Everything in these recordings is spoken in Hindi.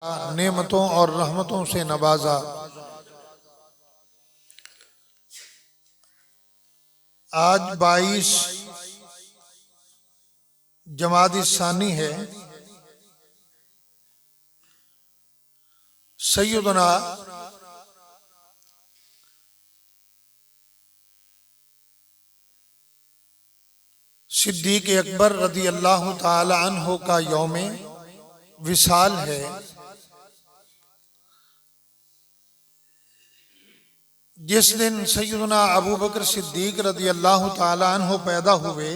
नेमतों और रहमतों से नवाजा। आज 22 जमादी सानी है। सैयदना सिद्दीक अकबर रदी अल्लाह ताला अन्हो का यौम विसाल है। जिस दिन सैयदना अबू बकर सिद्दीक रदी अल्लाह ताला अन्हो पैदा हुए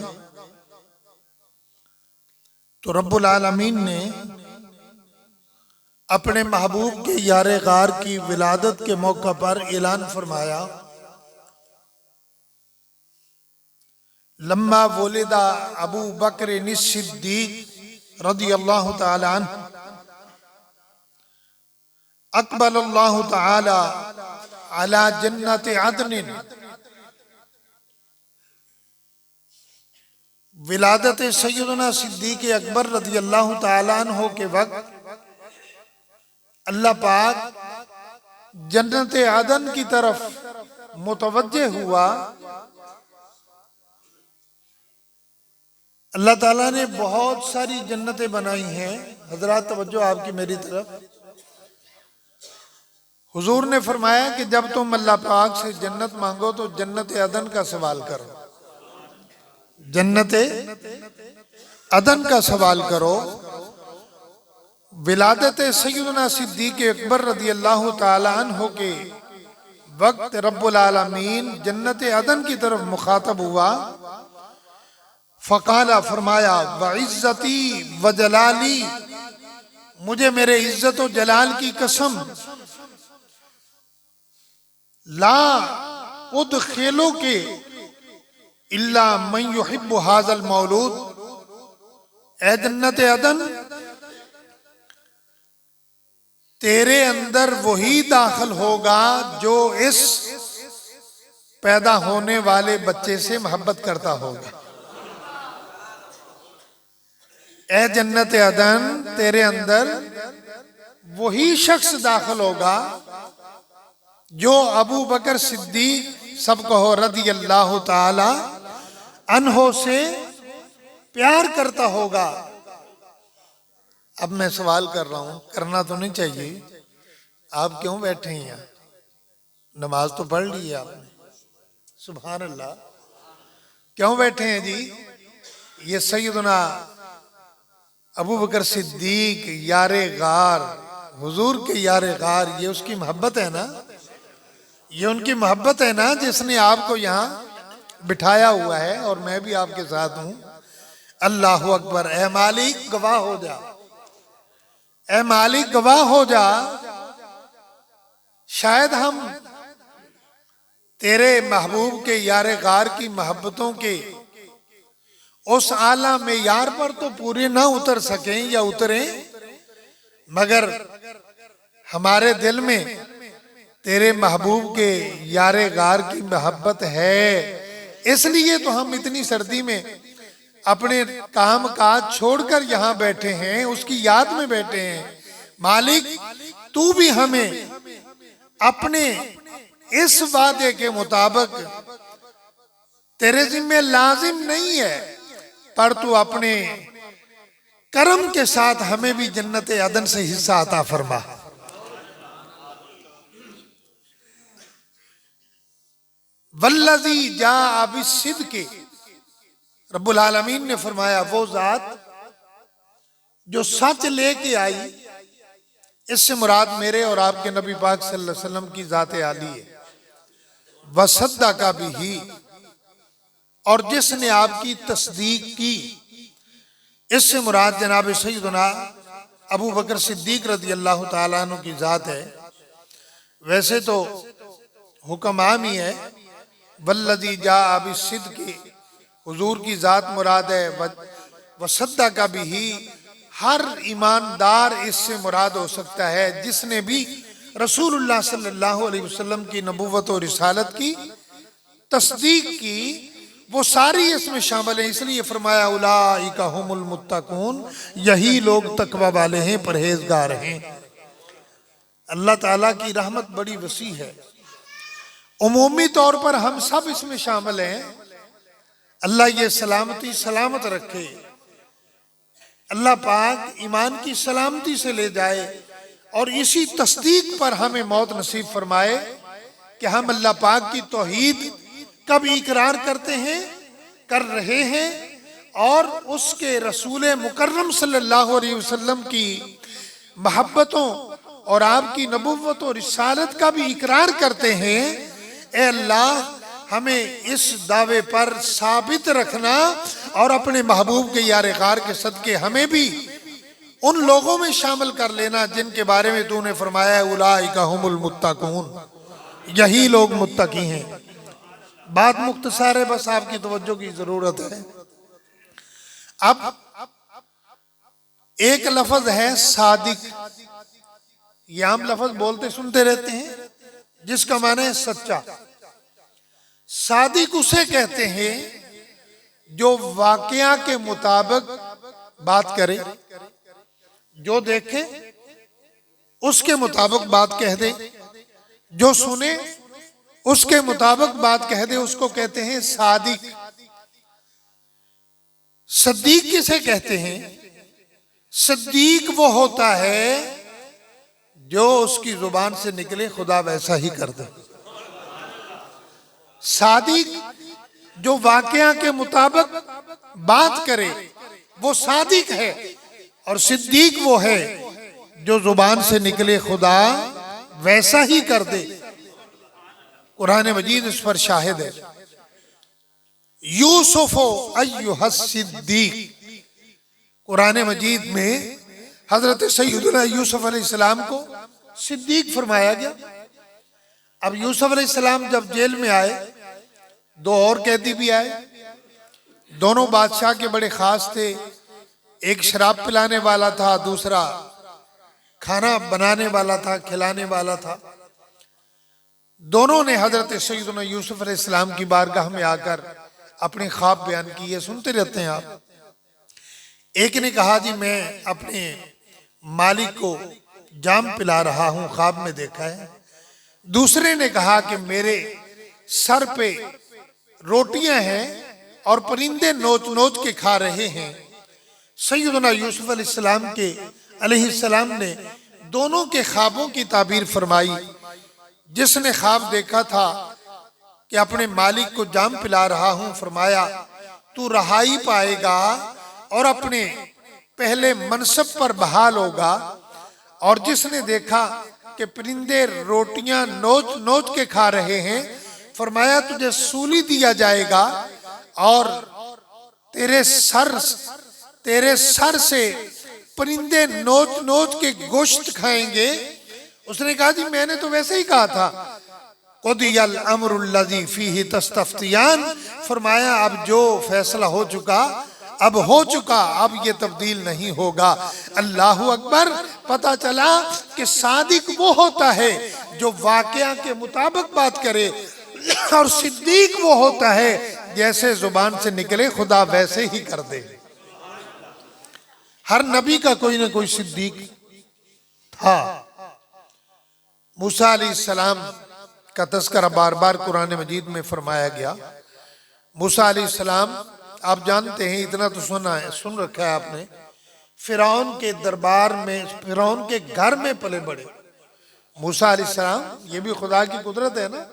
तो रब्बुल आलमीन ने अपने महबूब के यारे गार की विलादत के मौका पर ऐलान फरमाया, लम्मा वुलिदा अबू बकर सिद्दीक रदी अल्लाह ताला अन्हु अक़बल अल्लाह ताला अला जन्नत अदनिन। विलादत सैयदना सिद्दीक अकबर रदी अल्लाह ताला अन्हु के वक्त अल्लाह पाक जन्नत अदन की तरफ मुतवज्जे हुआ। अल्लाह ताला ने बहुत सारी जन्नतें बनाई हैं। हजरात तवज्जो आपकी मेरी तरफ। हुजूर ने फरमाया कि जब तुम अल्लाह पाक से जन्नत मांगो तो जन्नत अदन का सवाल करो, जन्नत अदन का सवाल करो। विलादत सैयदना सिद्दीक अकबर रदी अल्लाह ताला अन्हु के वक्त रब्बुल आलमीन जन्नत अदन की तरफ मुखातब हुआ। फ़क़ाला फरमाया, व इज़्ज़ती व जलाली, मुझे मेरे इज्जत और जलाल की कसम, ला उदखिलु के इल्ला मन युहिब्बु हाज़ल मौलूद। ए जन्नत अदन, तेरे अंदर वही दाखिल होगा जो इस पैदा होने वाले बच्चे से मोहब्बत करता होगा। ए जन्नत अदन, तेरे अंदर वही शख्स दाखिल होगा जो अबू बकर सिद्दीक, सब कहो रदी अल्लाह ताला अन्हो, से प्यार करता होगा। अब मैं सवाल कर रहा हूं, करना तो नहीं चाहिए। आप क्यों बैठे हैं यहाँ? नमाज तो पढ़ ली है आपने, सुभान अल्लाह। क्यों बैठे हैं जी? ये सैयदना अबू बकर सिद्दीक यारे गार, हुजूर के यारे गार, ये उसकी मोहब्बत है ना, ये उनकी मोहब्बत है ना जिसने आपको यहाँ बिठाया हुआ है और मैं भी आपके साथ हूं। अल्लाह अकबर। ए मालिक गवाह हो जा, ए मालिक गवाह हो जा, शायद हम तेरे महबूब के यारे गार की मोहब्बतों के उस आला मेयार पर तो पूरे ना उतर सकें या उतरें, मगर हमारे दिल में तेरे महबूब के यारे गार की मोहब्बत है। इसलिए तो हम इतनी सर्दी में अपने काम काज छोड़कर यहाँ बैठे हैं, उसकी याद में बैठे हैं। मालिक, तू भी हमें अपने इस वादे के मुताबिक, तेरे जिम्मे लाजिम नहीं है, पर तू अपने करम के साथ हमें भी जन्नत अदन से हिस्सा अता फरमा। वल्लज़ी जाअ बिस्सिद्क़, रब्बुल आलमीन ने फरमाया, वो जात जो सच लेके आई। इससे मुराद मेरे और आपके नबी पाक सल्लल्लाहु अलैहि वसल्लम की जाते आली है। वसद्दक़ बिही, और जिसने आपकी तस्दीक की। इससे मुराद जनाब सैयदना अबू बकर सिद्दीक रदी अल्लाह ताला अन्हु की जात है। वैसे तो हुक्म आम ही है, वल्लज़ी जाअ बिस्सिद्क़, हुजूर की जात मुराद है। वसद्दक़ बिही, हर ईमानदार इससे मुराद हो सकता है जिसने भी रसूलुल्लाह सल्लल्लाहु अलैहि वसल्लम की नबूवत और रिसालत की तस्दीक की, वो सारी इसमें शामिल है। इसलिए फरमाया, उलाइका हुमुल मुत्तकून, यही लोग तकवा वाले हैं, परहेजगार हैं। अल्लाह ताला की रहमत बड़ी वसी है। उमूमी तौर पर हम सब इसमें शामिल हैं। अल्लाह ये सलामती सलामत रखे, अल्लाह पाक ईमान की सलामती से ले जाए और इसी तस्दीक पर हमें मौत नसीब फरमाए कि हम अल्लाह पाक की तौहीद कब इकरार करते हैं, कर रहे हैं, और उसके रसूल मुकर्रम सल्लल्लाहु अलैहि वसल्लम की मोहब्बतों और आपकी नबुव्वत और रिसालत का भी इकरार करते हैं। ए अल्लाह हमें इस दावे पर साबित रखना और अपने महबूब के यार गार के सदके हमें भी उन लोगों में शामिल कर लेना जिनके बारे में तूने फरमाया है उलाइका हुमुल मुत्तकून, यही लोग मुत्तकी हैं। बात मुख्तसर है, बस आपकी तवज्जो की जरूरत है। अब एक लफ्ज है सादिक, ये आम लफ्ज बोलते सुनते रहते हैं, जिसका माने है सच्चा। सादिक उसे कहते हैं जो वाकया के मुताबिक बात करे, जो देखे उसके मुताबिक बात कह दे, जो सुने उसके मुताबिक बात कह दे, उसको कहते हैं सादिक। सद्दीक किसे कहते हैं? सद्दीक वो होता है जो उसकी जुबान से निकले खुदा वैसा ही कर दे। सादिक जो वाकया के मुताबिक बात करे वो सादिक है, और सिद्दीक वो है जो जुबान से निकले खुदा वैसा ही कर दे। कुरान मजीद इस पर शाहिद है। यूसुफो अय्युहस सिद्दीक, कुरान मजीद में हजरत सैयदना यूसुफ अलैहिस्सलाम को सिद्दीक फरमाया गया। अब यूसुफ अलैहिस्सलाम जब जेल में आए, दो और कैदी भी आए, दोनों बादशाह के बड़े खास थे। एक शराब पिलाने वाला था, दूसरा खाना बनाने वाला था, खिलाने वाला था। दोनों ने हजरत सैयदना यूसुफ अलैहिस्सलाम की बारगाह में आकर अपने ख्वाब बयान किए, सुनते रहते हैं आप। एक ने कहा जी मैं अपने मालिक को जाम पिला रहा हूं, ख्वाब में देखा है। दूसरे ने कहा कि मेरे सर पे रोटियां हैं और परिंदे नोच नोच के खा रहे हैं। सैयदना यूसुफ अलैहिस्सलाम ने दोनों के ख्वाबों की ताबीर फरमाई। जिसने ख्वाब देखा था कि अपने मालिक को जाम पिला रहा हूं, फरमाया तू रहाई पाएगा और अपने पहले मनसब पर बहाल होगा। और जिसने देखा कि परिंदे रोटियां नोच नोच के खा रहे हैं, फरमाया तुझे सूली दिया जाएगा और तेरे सर से परिंदे नोच नोच के गोश्त खाएंगे। उसने कहा जी मैंने तो वैसे ही कहा था। कुदियल अम्रुल्लज़ी फीही तस्तफ्तियान, फरमाया अब जो फैसला हो चुका अब हो चुका, अब ये तब्दील नहीं होगा। अल्लाहु अकबर। पता चला कि सादिक वो होता है जो वाकया के मुताबिक बात करे, और सिद्दीक वो होता है जैसे जुबान से निकले खुदा वैसे ही कर दे। हर नबी का कोई ना कोई सिद्दीक था। मूसा अलैहिस्सलाम का तज़किरा बार बार कुरान मजीद में फरमाया गया। मूसा अलैहिस्सलाम आप जानते हैं, इतना तो सुन रखा है आपने, फिरौन के दरबार में, फिरौन के घर में पले बड़े। मूसा अलैहिस्सलाम, ये भी खुदा की कुदरत है ना,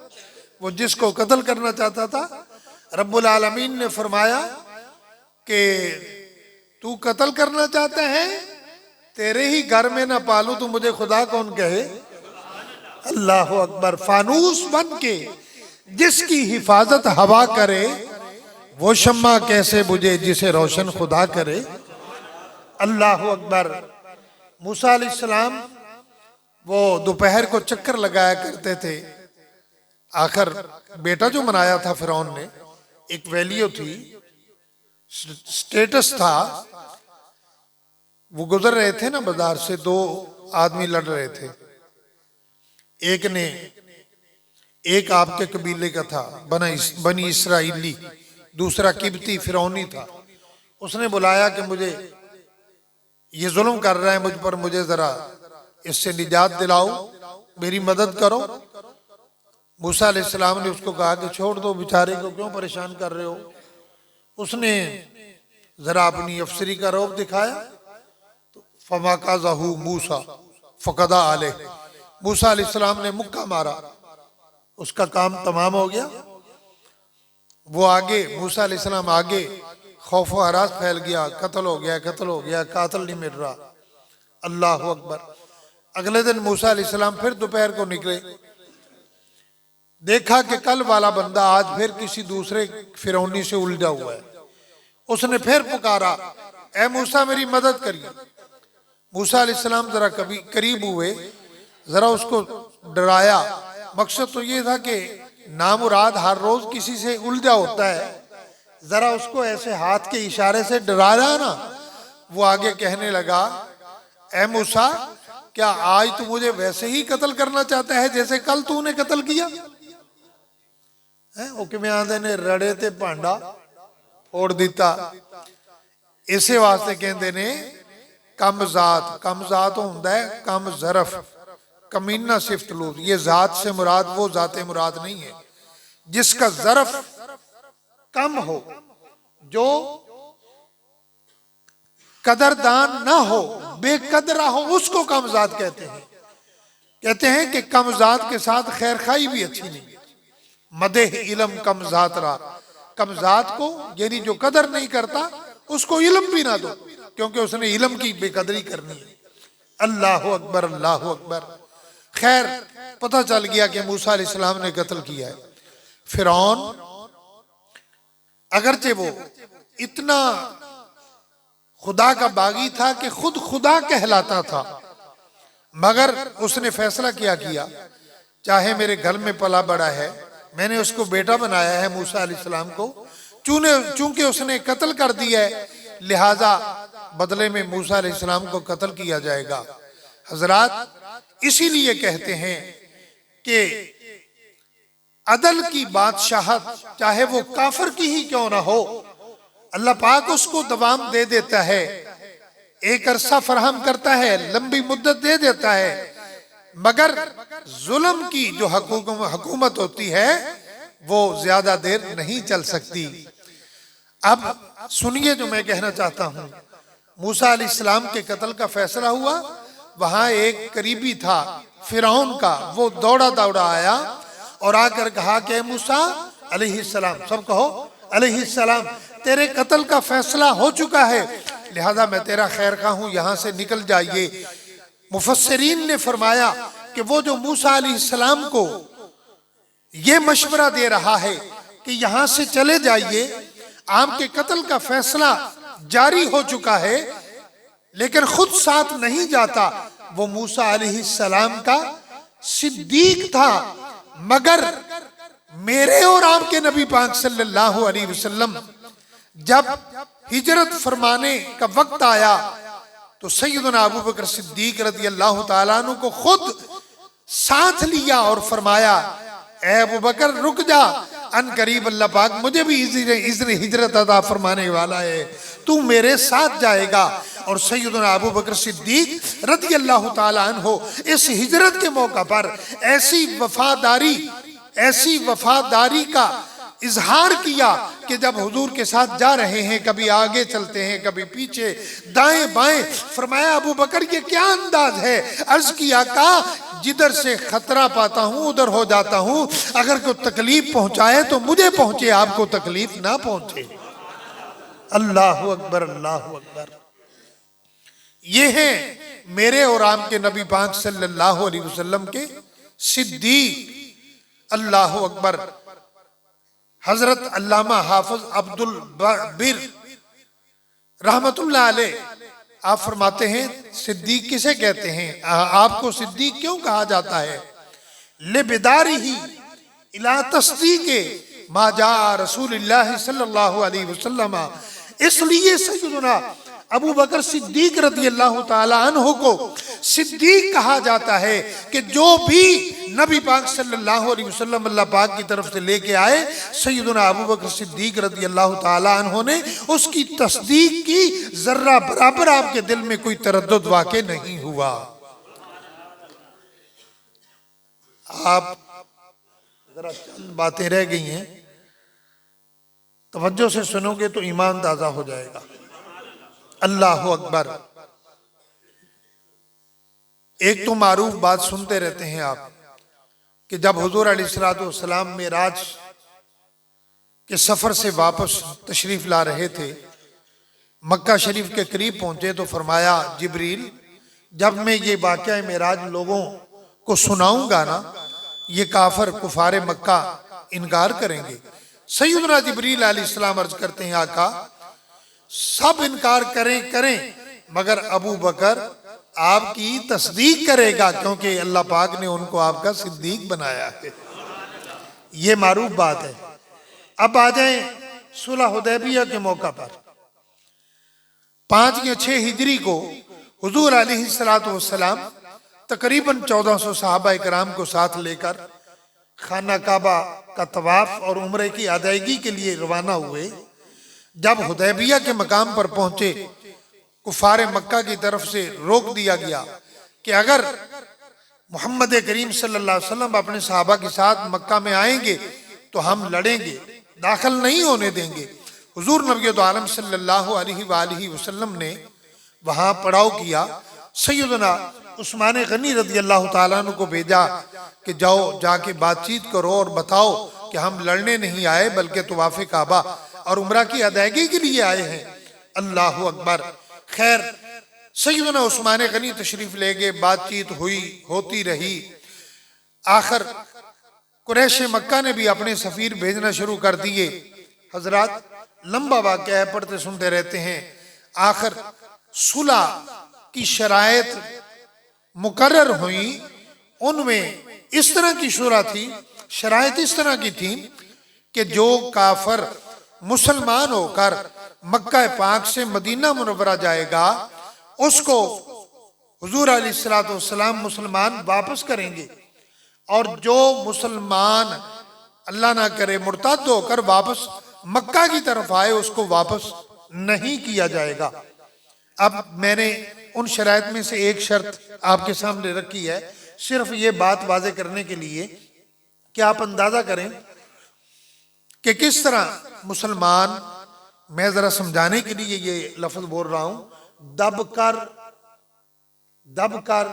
वो जिसको कत्ल करना चाहता था रब्बुल आलमीन ने फरमाया कि तू कत्ल करना चाहता है, तेरे ही घर में ना पालू तो मुझे खुदा कौन कहे। अल्लाह अकबर। फानूस बन के जिसकी हिफाजत हवा करे, वो शम्मा कैसे बुझे जिसे रोशन खुदा करे। अल्लाह अकबर। मूसा अलैहिस्सलाम वो दोपहर को चक्कर लगाया करते थे। आखिर बेटा जो मनाया था फिरौन ने, एक वैल्यू थी, स्टेटस था। वो गुजर रहे थे ना बाजार से, दो आदमी लड़ रहे थे। एक आपके कबीले का था, बनी इसराइली, दूसरा किब्ती फिरौनी था। उसने बुलाया कि मुझे ये जुल्म कर रहा है मुझ पर, मुझे जरा इससे निजात दिलाओ। मेरी मदद करो। मूसा अलैहिस्सलाम ने उसको कहा कि छोड़ दो, बेचारे को क्यों परेशान कर रहे हो। उसने जरा अपनी अफसरी का रौब दिखाया तो फमाकाज़हू मूसा फ़क़दा अलैह, मूसा अलैहिस्सलाम ने मुक्का मारा, उसका काम तमाम हो गया। वो आगे, मूसा अलैहिस्सलाम आगे, खौफ व हरास फैल गया, कत्ल हो गया, कत्ल हो गया, कातिल नहीं मिल रहा। अल्लाह अकबर। अगले दिन मूसा अलैहिस्सलाम फिर दोपहर को निकले, देखा कि कल वाला बंदा आज फिर किसी दूसरे फिरौनी से उलझा हुआ है। उसने फिर पुकारा, ए मूसा मेरी मदद करिए। मूसा अलैहिस्सलाम जरा कभी करीब हुए, जरा उसको डराया। मकसद तो ये था कि नामुराद हर रोज किसी से उलझा होता है, जरा उसको ऐसे हाथ के इशारे से डराया ना। वो आगे कहने लगा, ए मूसा क्या आज तू मुझे वैसे ही कत्ल करना चाहता है जैसे कल तूने कत्ल किया है। वो किवें आंदे ने, रड़े ते भांडा फोड़ दिता। इसे वास्ते कहते ने कम जात। कम जात होता है कम जरफ, कमीना सिफ्त लूज। ये जात से मुराद वो जाते मुराद नहीं है जिसका जरफ कम हो, जो कदरदान ना हो, बेकदरा हो, उसको कमजात कहते हैं। कहते हैं कि कमजात के साथ खैर खाई भी अच्छी नहीं। मदेह इलम कमजात रहा, कमजात को यानी जो कदर नहीं करता उसको इलम भी ना दो, क्योंकि उसने इलम की बेकदरी करनी है। अल्लाह अकबर, अल्लाह अकबर। खैर पता चल गया कि मूसा अलैहिस्सलाम ने कत्ल किया है। फिरौन अगरचे वो इतना खुदा का बागी था कि खुद खुदा कहलाता था, मगर उसने फैसला क्या किया, चाहे मेरे घर में पला बड़ा है, मैंने उसको बेटा बनाया है मूसा अलैहिस्सलाम को, चूंकि उसने कत्ल कर दिया है, लिहाजा बदले में मूसा अलैहिस्सलाम को कत्ल किया जाएगा। हजरात इसीलिए कहते हैं कि अदल की बादशाहत चाहे वो काफिर की ही क्यों ना हो, अल्लाह पाक उसको दवाम दे देता है, एक अरसा फराहम करता है, लंबी मुद्दत दे देता है। मगर जुल्म की जो हुकूमत होती है वो ज्यादा देर नहीं चल सकती। अब सुनिए जो मैं कहना चाहता हूं। मूसा अलैहिस्सलाम के कत्ल का फैसला हुआ। वहां एक करीबी था फिरौन का, वो दौड़ा दौड़ा आया और आकर कहा कि मूसा अलैहिस्सलाम, सब कहो अलैहिस्सलाम, तेरे कत्ल का फैसला हो चुका है, लिहाजा मैं तेरा खैर खा हूं, यहां से निकल जाइए। मुफस्सिरीन ने फरमाया कि वो जो मूसा अलैहिस्सलाम को ये मशवरा दे रहा है कि यहां से चले जाइए, आपके कत्ल का फैसला जारी हो चुका है, लेकिन खुद साथ नहीं जाता, वो मूसा अलैहिस्सलाम का सिद्दीक था। मगर मेरे और आपके नबी पाक सल्लल्लाहु अलैहि वसल्लम जब हिजरत फरमाने का वक्त आया तो सैयदना अबू बकर सिद्दीक रज़ी अल्लाह ताला अन्हु को खुद साथ लिया और फरमाया, ए अबू बकर रुक जा, अन करीब अल्लाह पाक मुझे भी इज़्न हिजरत अता फरमाने वाला है, तू मेरे साथ जाएगा। और सैयदना अबू बकर सिद्दीक रज़ी अल्लाह ताला अन्हु इस हिजरत के मौका पर ऐसी वफादारी का इजहार किया कि जब हुजूर के साथ जा रहे हैं, कभी आगे चलते हैं, कभी पीछे, दाएं बाएं। फरमाया अबू बकर ये क्या अंदाज है। अर्ज किया का जिधर से खतरा पाता हूं उधर हो जाता हूं, अगर कोई तकलीफ पहुंचाए तो मुझे पहुंचे, आपको तकलीफ ना पहुंचे। अल्लाह अकबर, अल्लाह अकबर। ये हैं मेरे और आपके नबी पाक सल्लल्लाहु अलैहि वसल्लम के सिद्दीक। अल्लाह अकबर। हजरत अल्लामा हाफिज अब्दुल बिर रहमतुल्लाह अलैह आप फरमाते हैं सिद्दीक किसे कहते हैं, आपको सिद्दीक क्यों कहा जाता है। ले बेदारी ही इला तस्दीके मा जा रसूलुल्लाह सल्लल्लाहु अलैहि वसल्लम, इसलिए सैयदना अबू बकर सिद्दीक रज़ी अल्लाह ताला अन्हु को सिद्दीक कहा जाता है कि जो भी नबी पाक सल्लल्लाहु अलैहि वसल्लम अल्लाह पाक की तरफ से लेके आए, सैयदना अबू बकर सिद्दीक रज़ी अल्लाह ताला अन्हु ने उसकी तस्दीक की, जर्रा बराबर आपके दिल में कोई तरद्दुद वाक़ई नहीं हुआ। आप जरा चंद बातें रह गई हैं, तवज्जो से सुनोगे तो ईमान ताज़ा हो जाएगा। अल्लाह अकबर। एक तो मारूफ बात सुनते रहते हैं आप कि जब हुजूर अलैहिस्सलाम मेराज के सफर से वापस तशरीफ ला रहे थे, मक्का शरीफ के करीब पहुंचे तो फरमाया, जिब्रील जब मैं ये वाक़या मेराज लोगों को सुनाऊंगा ना, ये काफर कुफारे मक्का इनकार करेंगे। सैयदना जिब्रील अलैहिस्सलाम अर्ज करते हैं, आका सब इनकार करें मगर अबू बकर आपकी तस्दीक करेगा, क्योंकि अल्लाह पाक ने उनको आपका सिद्दीक बनाया है। ये मारूफ बात है। अब आ जाए सुलह हुदैबिया के मौका पर। 5 या 6 हिजरी को हुजूर अलैहिस्सलाम तकरीबन 1400 सहाबा इकराम को साथ लेकर खाना काबा का तवाफ और उम्रे की अदायगी के लिए रवाना हुए। जब हुदैबिया के मकाम पर पहुंचे, कुफारे मक्का की तरफ से रोक दिया गया कि अगर मोहम्मद करीम सल्लल्लाहु अलैहि वसल्लम अपने सहाबा के साथ मक्का में आएंगे तो हम लड़ेंगे, दाखिल नहीं होने देंगे। हुजूर नबी तो आलम सल्लल्लाहु अलैहि वसल्लम ने वहां पड़ाव किया। सैयदना उस्मान गनी रज़ी अल्लाह ताला अन्हु को भेजा कि जाओ जाके बातचीत करो और बताओ कि हम लड़ने नहीं आए बल्कि तवाफ़े काबा और उम्रा की अदायगी के लिए आए हैं। अल्लाह अकबर। खैर, सैयदना उस्मान गनी तशरीफ ले गए, बातचीत होती रही। आखिर कुरैश मक्का ने भी अपने सफीर भेजना शुरू कर दिए। हजरात लंबा वाक़या है, पढ़ते सुनते रहते हैं। आखिर सुलह की शराइत मुकर्रर हुई। उनमें इस तरह की शुरा थी, शराइत इस तरह की थी कि जो काफर मुसलमान होकर मक्का पाक से मदीना मुनव्वरा जाएगा, उसको हुजूर अलैहिस्सलाम मुसलमान वापस करेंगे, और जो मुसलमान अल्लाह ना करे मुर्तद होकर वापस मक्का की तरफ आए, उसको वापस नहीं किया जाएगा। अब मैंने उन शराइत में से एक शर्त आपके सामने रखी है, सिर्फ ये बात वाज़े करने के लिए कि आप अंदाजा करें कि किस तरह मुसलमान, मैं जरा समझाने के लिए ये लफ्ज बोल रहा हूं, दब कर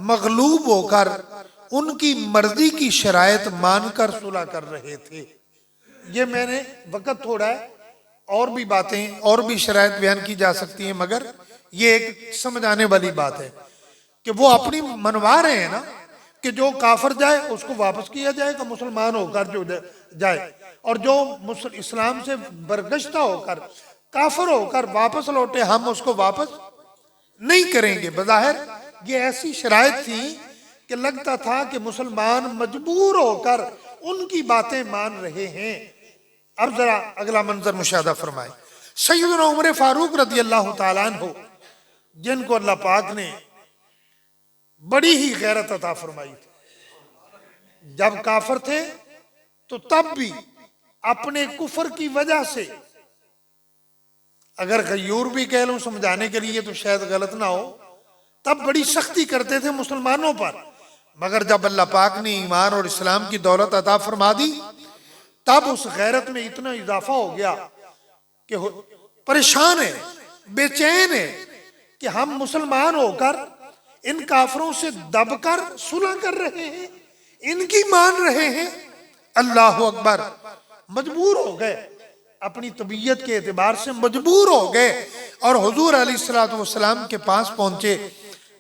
मगलूब होकर उनकी मर्जी की शराइत मानकर सुलह कर रहे थे। ये मैंने वक्त थोड़ा है, और भी बातें और भी शराइत बयान की जा सकती है, मगर ये एक समझ आने वाली बात है कि वो अपनी मनवा रहे हैं ना कि जो काफर जाए उसको वापस किया जाएगा, मुसलमान होकर जो जाए, और जो इस्लाम से बरगश्ता होकर काफर होकर वापस लौटे, हम उसको वापस नहीं करेंगे। बज़ाहिर ये ऐसी शराइत थी कि लगता था कि मुसलमान मजबूर होकर उनकी बातें मान रहे हैं। अब जरा अगला मंजर मुशाहदा फरमाए। सैयदना उमर फारूक रज़ी अल्लाह ताला अन्हु, जिनको अल्लाह पाक ने बड़ी ही गैरत अता फरमाई थी, जब काफर थे तो तब भी अपने कुफर की वजह से, अगर गयूर भी कह लूं समझाने के लिए तो शायद गलत ना हो, तब बड़ी सख्ती करते थे मुसलमानों पर। मगर जब अल्लाह पाक ने ईमान और इस्लाम की दौलत अता फरमा दी, तब उस गैरत में इतना इजाफा हो गया कि परेशान है, बेचैन है कि हम मुसलमान होकर इन काफरों से दबकर सुलह कर रहे हैं, इनकी मान रहे हैं। अल्लाह अकबर। मजबूर हो गए, अपनी तबीयत के एतबार से मजबूर हो गए और हुजूर अलैहिस्सलाम के पास पहुंचे।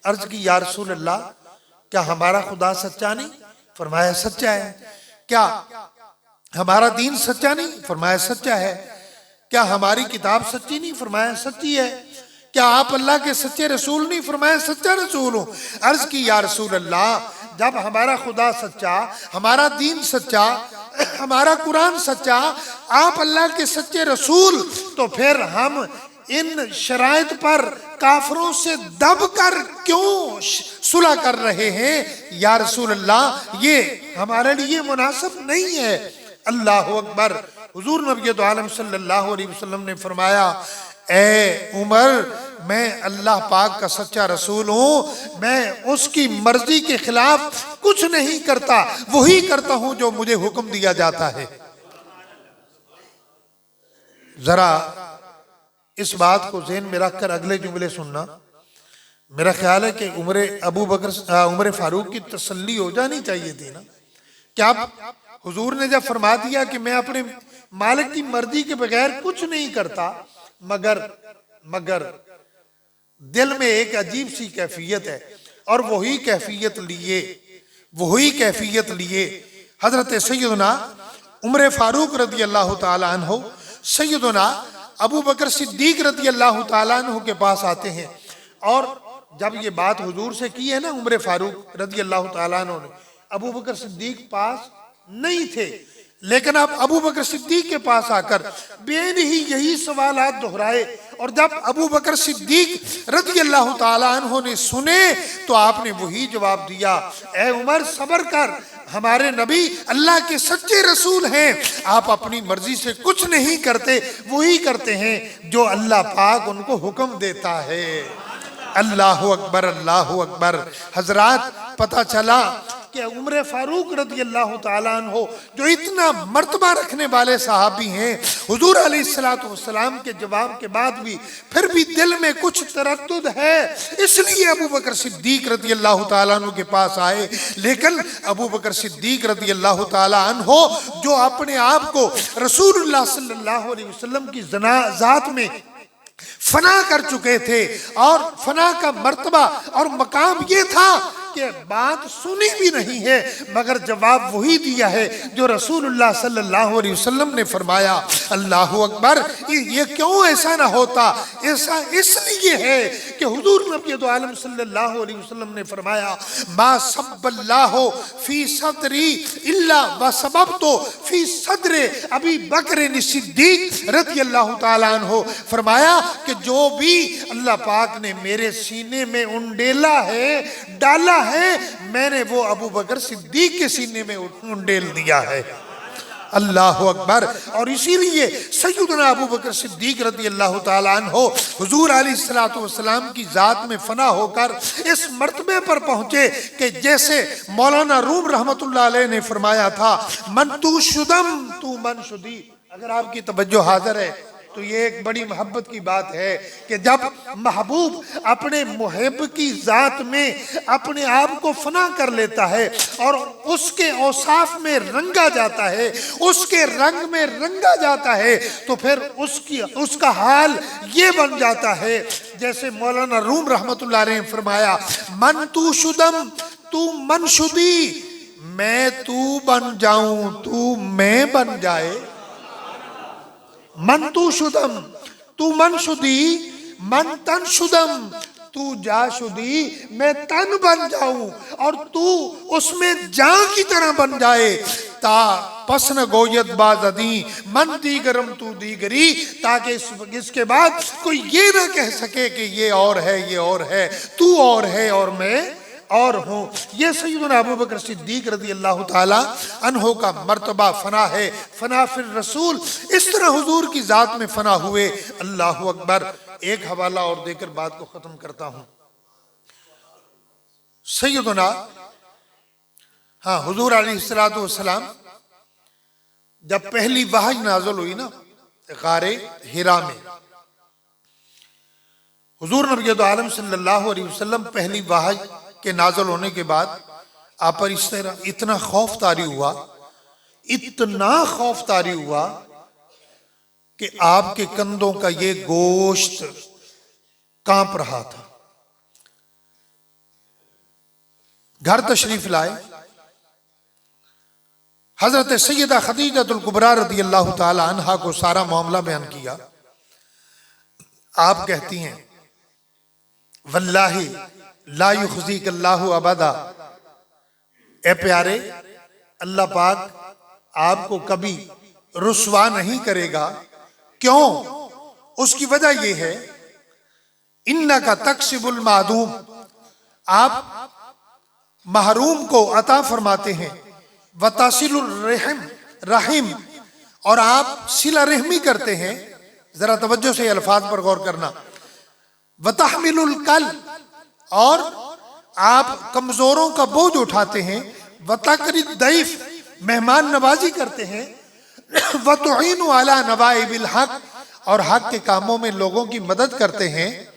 अर्ज की, या रसूल अल्लाह, क्या हमारा खुदा सच्चा नहीं? फरमाया सच्चा है। क्या हमारा दीन सच्चा नहीं? फरमाया सच्चा है। क्या हमारी किताब सच्ची नहीं? फरमाया सच्ची है। क्या आप अल्लाह के सच्चे रसूल नहीं? फरमाया सच्चा रसूल हूं। अर्ज की, या रसूल अल्लाह, जब हमारा खुदा सच्चा, हमारा दीन सच्चा, हमारा कुरान सच्चा, आप अल्लाह के सच्चे रसूल, तो फिर हम इन शराइत पर काफरों से दबकर क्यों सुलह कर रहे हैं? या रसूल अल्लाह, ये हमारे लिए मुनासिब नहीं है। अल्लाह अकबर। हुजूर नबी तो आलम सल्लल्लाहु अलैहि वसल्लम ने फरमाया, ए उमर, मैं अल्लाह पाक का सच्चा रसूल हूँ, मैं उसकी मर्जी के खिलाफ कुछ नहीं करता, वही करता हूं जो मुझे हुक्म दिया जाता है। जरा इस बात को ज़हन में रखकर अगले जुमले सुनना। मेरा ख्याल है कि उमर फारूक की तसल्ली हो जानी चाहिए थी ना। क्या हुजूर ने जब फरमा दिया कि मैं अपने मालिक की मर्जी के बगैर कुछ नहीं करता, मगर दिल में एक अजीब सी कैफियत है, और वही कैफियत लिए हजरत सैयदना उमर फारूक रदी अल्लाह ताला अन्हु सैयदना अबू बकर सिद्दीक रदी अल्लाह ताला अन्हु के पास आते हैं। और जब ये बात हुजूर से की है ना उमर फारूक रदी अल्लाह ताला अन्हु ने, अबू बकर सिद्दीक पास नहीं थे, लेकिन अब अबू बकर सिद्दीक के पास आकर बेन ही यही सवालात दोहराए। और जब अबू बकर सिद्दीक रज़ी अल्लाह ताला अन्हु ने सुने तो आपने वही जवाब दिया, ए उमर सब्र कर, हमारे नबी अल्लाह के सच्चे रसूल हैं, आप अपनी मर्जी से कुछ नहीं करते, वही करते हैं जो अल्लाह पाक उनको हुक्म देता है। अल्लाहु अकबर, अल्लाहु अकबर। हजरात, पता चला कि उमर फारूक रज़ी अल्लाह ताला अन्हु जो इतना मर्तबा रखने वाले सहाबी हैं, हुजूर अलैहिस्सलातु वस्सलाम के जवाब के बाद भी फिर भी दिल में कुछ तरद्दुद है, इसलिए अबू बकर सिद्दीक रज़ी अल्लाह ताला अन्हु के पास आए। लेकिन अबू बकर सिद्दीक रज़ी अल्लाह ताला अन्हु जो अपने आप को रसूलुल्लाह सल्लल्लाहु अलैहि वसल्लम की ज़ात में फना कर चुके थे, और फना का मर्तबा और मकाम ये था कि बात सुनी भी नहीं है, मगर जवाब वही दिया है जो रसूलुल्लाह सल्लल्लाहु अलैहि वसल्लम ने फरमाया। अल्लाहु अकबर। ये क्यों ऐसा ना होता? ऐसा इसलिए है कि हुजूर नबी दो आलम सल्लल्लाहु अलैहि वसल्लम ने फरमाया, मा सब्बल्लाहु फी सदरी इल्ला व सबबतु फी सदरे अबी बकर सिद्दीक रज़ियल्लाहु ताला अन्हु। फरमाया कि जो भी अल्लाह पाक ने मेरे सीने में उंडेला है, डाला है, मैंने वो अबू बकर सिद्दीक के सीने में उंडेल दिया है। अल्लाह अकबर। और इसीलिए सैयदना अबू बकर सिद्दीक रज़ी अल्लाह ताला अन्हु हुजूर अलैहिस्सलातु वस्सलाम की जात में फना होकर इस मर्तबे पर पहुंचे कि जैसे मौलाना रूम रहमतुल्लाह अलैह ने फरमाया था, मन तू शुदम तू मन शुदी। अगर आपकी तवज्जो हाजिर है तो ये एक बड़ी मोहब्बत की बात है कि जब महबूब अपने मुहिब की जात में अपने आप को फना कर लेता है और उसके औसाफ में रंगा जाता है, उसके रंग में रंगा जाता है, तो फिर उसका हाल ये बन जाता है जैसे मौलाना रूम रहमतुल्लाह अलैह ने फरमाया, मन तू शुदम तू मन शुदी, मैं तू बन जाऊं तू मैं बन जाए। मन तू शुदम तू मन शुदी, मन तन शुदम तू जा शुदी, मैं तन बन जाऊं और तू उसमें जान की तरह बन जाए। ता पसन गोयत बाज़दी मन दीगरम तू दीगरी, ताकि इसके बाद कोई ये ना कह सके कि ये और है, तू और है और मैं और हूँ। ये सैयदना अबू बकर सिद्दीक रज़ी अल्लाह ताला अन्हु का मर्तबा फना है, फना फिर रसूल। इस तरह हुजूर की जात में फना हुए। अल्लाह अकबर। एक हवाला और देकर बात को खत्म करता हूँ। सैयदना हुजूर अलैहिस्सलातु वस्सलाम जब पहली वहई नाज़िल हुई ना गारे हिरा में, हुजूर नबी दो आलम सल्लल्लाहु अलैहि वसल्लम पहली वहई के नाज़िल होने के बाद आप पर इस तरह इतना खौफ तारी हुआ कि आपके कंधों का ये गोश्त कांप रहा था। घर तशरीफ लाए, हजरत सैयदा खदीजतुल कुबरा रज़ी अल्लाह ताला अन्हा को सारा मामला बयान किया। आप कहती हैं, वल्लाही ला युखज़ीक अल्लाहु अबदा, ए प्यारे, अल्लाह पाक आपको कभी रुस्वा नहीं करेगा। क्यों? उसकी वजह यह है, इन्नका तक्सिबुल मादूम, आप महरूम को अता फरमाते हैं, वतासिलुर रहीम, और आप सिला रहमी करते हैं। जरा तवज्जो से अल्फाज पर गौर करना। वतहमिलुल कल, और आप कमजोरों का बोझ उठाते हैं। वतकरिद दैफ, मेहमान नवाजी करते हैं, वतुईनु अला नवाइबिल हक, और हक के कामों में लोगों की मदद करते हैं।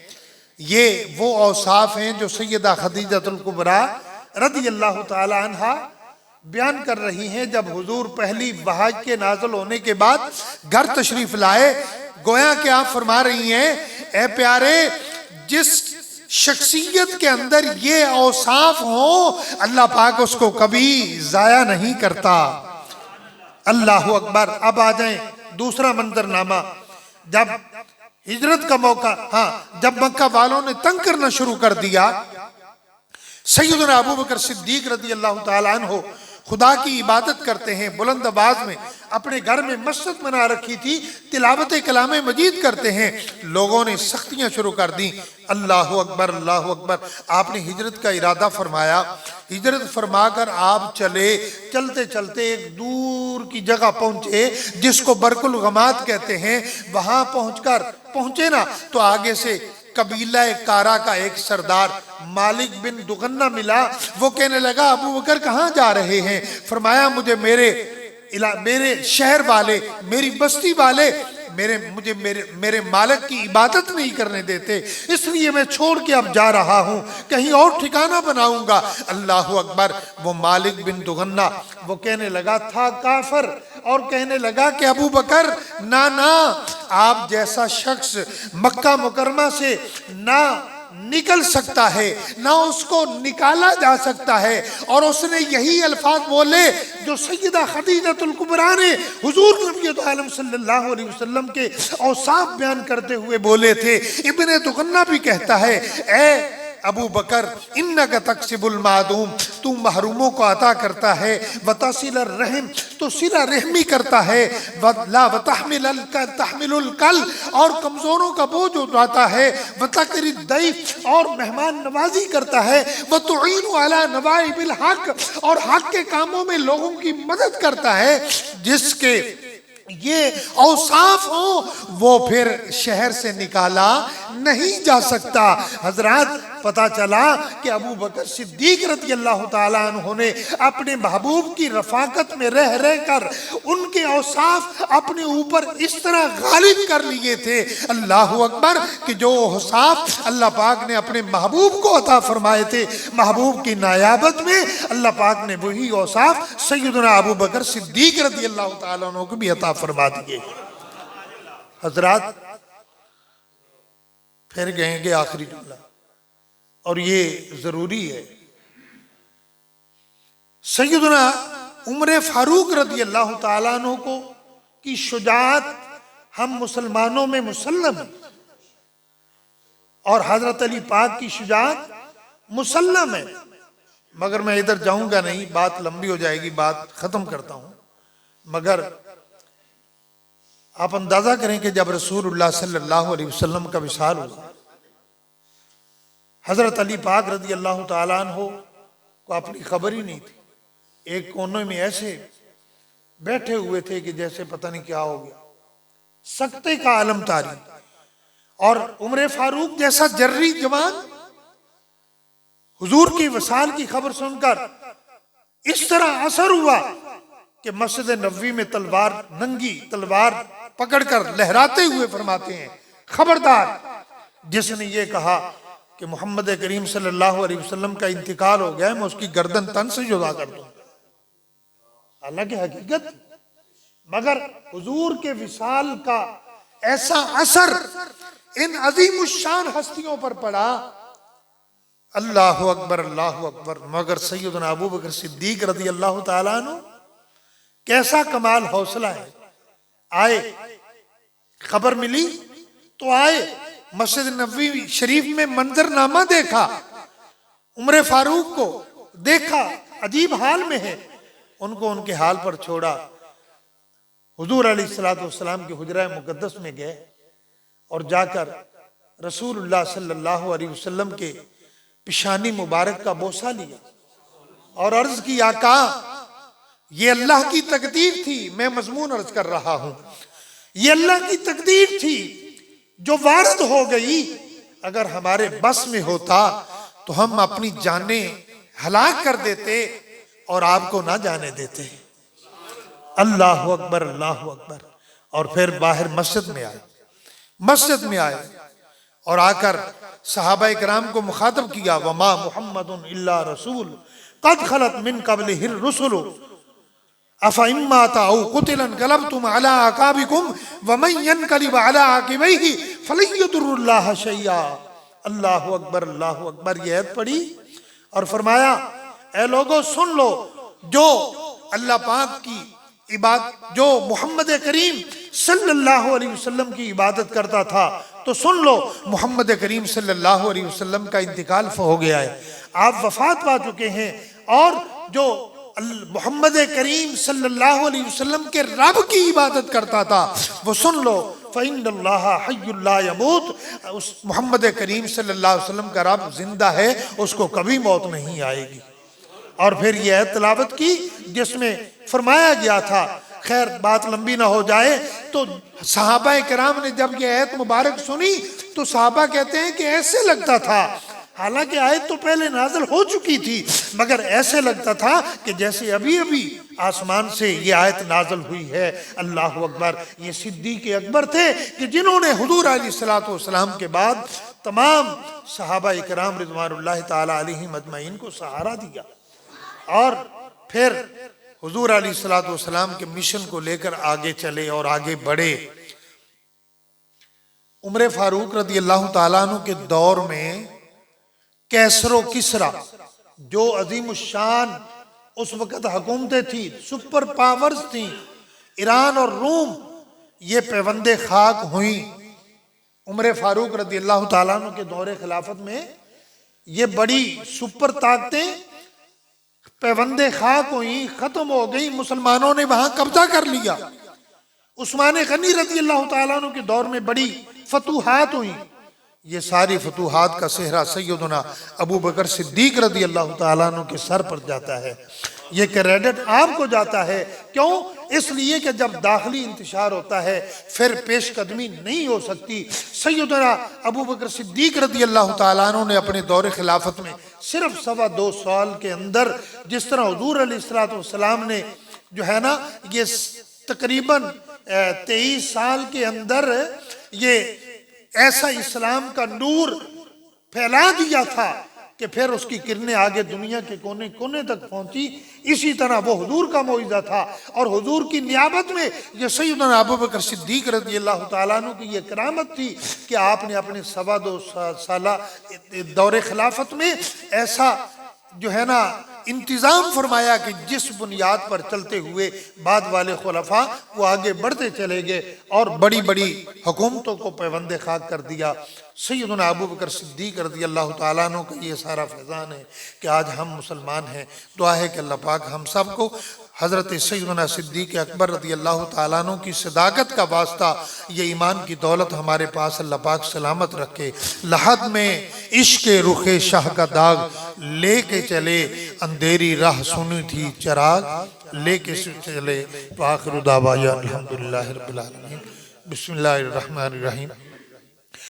ये वो औसाफ हैं जो सैयदा खदीजतुल कुबरा रदियल्लाहु ताला अन्हा बयान कर रही हैं जब हुजूर पहली वहाज के नाज़िल होने के बाद घर तशरीफ लाए। गोया कि आप फरमा रही हैं, ए प्यारे, जिस शख्सियत के अंदर ये औसाफ हो, अल्लाह पाक उसको कभी जाया नहीं करता। अल्लाह अकबर। अब आ जाए दूसरा मंजरनामा। जब हिजरत का मौका, जब मक्का वालों ने तंग करना शुरू कर दिया, सैयदना अबू बकर सिद्दीक रज़ी अल्लाह ताला अन्हु खुदा की इबादत करते हैं, बुलंद आवाज में अपने घर में मस्जिद बना रखी थी, तिलावत कलाम मजीद करते हैं। लोगों ने सख्तियां शुरू कर दी। अल्लाह अकबर, अल्लाह अकबर। आपने हिजरत का इरादा फरमाया। हिजरत फरमाकर आप चले, चलते चलते एक दूर की जगह पहुंचे जिसको बरकुल गमात कहते हैं। वहां पहुंचे ना तो आगे से कबीला कारा का एक सरदार मालिक बिन दुगन्ना मिला। वो कहने लगा, अबू बकर कहाँ जा रहे हैं? फरमाया, मुझे मेरे शहर वाले, मेरी बस्ती वाले मेरे मालिक की इबादत नहीं करने देते, इसलिए मैं छोड़ के अब जा रहा हूँ, कहीं और ठिकाना बनाऊंगा। अल्लाह अकबर। वो मालिक बिन दुगन्ना वो कहने लगा था काफर, और कहने लगा कि अबू बकर, ना, आप जैसा शख्स मक्का मुकरमा से ना निकल सकता है, ना उसको निकाला जा सकता है। और उसने यही अल्फाज बोले जो सैयदा खदीजतुल कुबरा ने हुजूर नबी आलम सल्लल्लाहु अलैहि वसल्लम के औसाफ बयान करते हुए बोले थे। इब्ने दुगन्ना भी कहता है, ए अबू बकर, इन्नका तक्सिबुल मादूम, तू महरूमों को अता करता है, वतसिल रहम, तो सिला रहमी करता है, तहमिलुल कल, और कमजोरों का बोझ उठाता है, वतकरिद दैफ, और मेहमान नवाजी करता है, वतुईनु अला नवाइबिल हक, और हक के कामों में लोगों की मदद करता है। जिसके ये औसाफ हो वो फिर शहर से निकाला नहीं जा सकता। हजरात, पता चला कि अबू बकर सिद्दीक रज़ी अल्लाह ताला अन्हु ने अपने महबूब की रफाकत में रह कर उनके औसाफ अपने ऊपर इस तरह गालिब कर लिए थे, अल्लाह अकबर, कि जो औसाफ अल्लाह पाक ने अपने महबूब को अता फरमाए थे, महबूब की नायाबत में अल्लाह पाक ने वही औसाफ सैयदना अबू बकर सिद्दीक रज़ी अल्लाह ताला अन्हु को भी अता फरमा दिए। हजरात, फिर कहेंगे आखिरी जुमला, और ये जरूरी है। सैयदना उमर फारूक रज़ी अल्लाह ताला अन्हु को की शुजाअत हम मुसलमानों में मुसल्लम है, और हजरत अली पाक की शुजाअत मुसल्लम है। मगर मैं इधर जाऊंगा नहीं, बात लंबी हो जाएगी, बात खत्म करता हूं। मगर आप अंदाजा करें कि जब रसूलुल्लाह सल्लल्लाहु अलैहि वसल्लम का विसाल हुआ, हजरत अली पाक रज़ी अल्लाह ताला अन्हु को अपनी खबर ही नहीं थी। एक कोने में ऐसे बैठे हुए थे कि जैसे पता नहीं क्या हो गया, सकते का आलम तारी। और उमर फारूक जैसा जर्री जवान हुजूर की वसाल की खबर सुनकर इस तरह असर हुआ कि मस्जिद नबवी में तलवार, नंगी तलवार पकड़कर लहराते हुए फरमाते हैं, खबरदार, जिसने ये कहा कि मोहम्मद करीम सल्लल्लाहु अलैहि वसल्लम का इंतकाल हो गया है, मैं उसकी गर्दन तन से जुदा कर दूं। हालांकि हकीकत, मगर हुजूर के विसाल का ऐसा असर इन अजीमुशान हस्तियों पर पड़ा। अल्लाह अकबर, अल्लाह अकबर। मगर सैयदना अबू बकर सिद्दीक रज़ी अल्लाह ताला अन्हु, कैसा कमाल हौसला है। आए, खबर मिली तो आए, मस्जिद नबवी शरीफ में मंजरनामा देखा, उमर फारूक को देखा अजीब हाल में है, उनको उनके हाल पर छोड़ा। हुजूर अलैहिस्सलातु वस्सलाम के हुजरा मुकद्दस में गए और जाकर रसूलुल्लाह सल्लल्लाहु अलैहि वसल्लम के पिशानी मुबारक का बोसा लिया और अर्ज की, आका, ये अल्लाह की तकदीर थी। मैं मजमून अर्ज कर रहा हूं, ये अल्लाह की तकदीर थी जो वारद हो गई। अगर हमारे बस में होता तो हम अपनी जानें हलाक कर देते और आपको ना जाने देते। अल्लाह अकबर, अल्लाह अकबर। और फिर बाहर मस्जिद में आए और आकर सहाबा इकराम को मुखातब किया, वमा मुहम्मदुन इल्ला रसूल कद खलत मिन क़ब्लिहिर रुसुल अफ़ा इम्मा ताऊ कुतिलन क़लबतुम अला अकाबिकुम व मन यनक़लिब अला आक़िबैहि फ़लन यदुर्रुल्लाह शैया। अल्लाहु अकबर, अल्लाहु अकबर। ये आयत पढ़ी और फरमाया, ए लोगों सुन लो, जो अल्लाह पाक की इबादत, जो मोहम्मद करीम सल्लल्लाहु अलैहि वसल्लम की इबादत करता था, तो सुन लो मोहम्मद करीम सल्लल्लाहु अलैहि वसल्लम का इंतकाल हो गया है, आप वफात पा चुके हैं। और जो मोहम्मद करीम सल्लल्लाहु अलैहि वसल्लम के रब की इबादत करता था, वो सुन लो, फ़इन्नल्लाह हय्युल ला यमूत। उस मोहम्मद करीम सल्लल्लाहु अलैहि वसल्लम का रब जिंदा है, उसको कभी मौत नहीं आएगी। और फिर यह तिलावत की जिसमें फरमाया गया था, खैर बात लंबी ना हो जाए, तो सहाबा किराम ने जब यह आयत मुबारक सुनी तो सहाबा कहते हैं कि ऐसे लगता था, हालांकि आयत तो पहले नाज़िल हो चुकी थी, मगर ऐसे लगता था कि जैसे अभी अभी आसमान से ये आयत नाज़िल हुई है। अल्लाह अकबर। ये सिद्दीक़ अकबर थे कि जिन्होंने हुजूर अलैहिस्सलातु वस्सलाम के बाद तमाम सहाबा इकराम रिज़वानुल्लाहि ताला अलैहिम अजमईन को सहारा दिया और फिर हुजूर अलैहिस्सलातु वस्सलाम के मिशन को लेकर आगे चले और आगे बढ़े। उमर फारूक रज़ी अल्लाह ताला अन्हु के दौर में कैसरो किसरा, जो अजीम शान उस वक़्त हुकूमतें थी, सुपर पावर्स थी, ईरान और रूम, ये पैबंदे खाक हुई। उमर फारूक रज़ी अल्लाह ताला अन्हु के दौरे खिलाफत में ये बड़ी सुपर ताकतें पैबंदे खाक हुई, खत्म हो गई, मुसलमानों ने वहां कब्जा कर लिया। उस्मान गनी रज़ी अल्लाह ताला अन्हु के दौर में बड़ी फतूहात हुई। ये सारी फतूहात का सेहरा सैयदना अबू बकर सिद्दीक रज़ी अल्लाह ताला अन्हु के सर पर जाता है। ये क्रेडिट आपको जाता है। क्यों? इसलिए कि जब दाखिली इंतशार होता है फिर पेशकदमी नहीं हो सकती। सैयदना अबू बकर सिद्दीक रज़ी अल्लाह ताला अन्हु ने अपने दौरे खिलाफत में सिर्फ 2.25 साल के अंदर, जिस तरह हुजूर अलैहिस्सलातु वस्सलाम ने जो है ना, ये तकरीबन 23 साल के अंदर ये ऐसा इस्लाम का नूर फैला दिया था कि फिर उसकी किरणें आगे दुनिया के कोने कोने तक पहुंची। इसी तरह वो हुजूर का मौइज़ा था और हुजूर की नियाबत में ये सैयदना अबू बकर सिद्दीक रज़ी अल्लाह ताला अन्हु की ये करामत थी कि आपने अपने 2.25 साला दौरे खिलाफत में ऐसा जो है ना इंतज़ाम फरमाया कि जिस बुनियाद पर चलते हुए बाद वाले खुलफा वो आगे बढ़ते चले गए और बड़ी बड़ी हुकूमतों को पैबंदे खाक कर दिया। सैयदना अबू बकर सिद्दीक रज़ी अल्लाह ताला अन्हु का ये सारा फैज़ान है कि आज हम मुसलमान हैं। दुआ है कि अल्लाह पाक हम सब को हज़रत सैयदना सिद्दीक़ अकबर रज़ी अल्लाह ताला अन्हु की सदाकत का वास्ता, ये ईमान की दौलत हमारे पास अल्लाह पाक सलामत रखे। लहद में इश्क़ रुखे शाह का दाग लेके चले, अंधेरी राह सुनी थी चिराग लेके चले। आखिर दावाया अल्हम्दुलिल्लाहि रब्बिल आलमीन। बिस्मिल्लाहिर रहमानिर रहीम।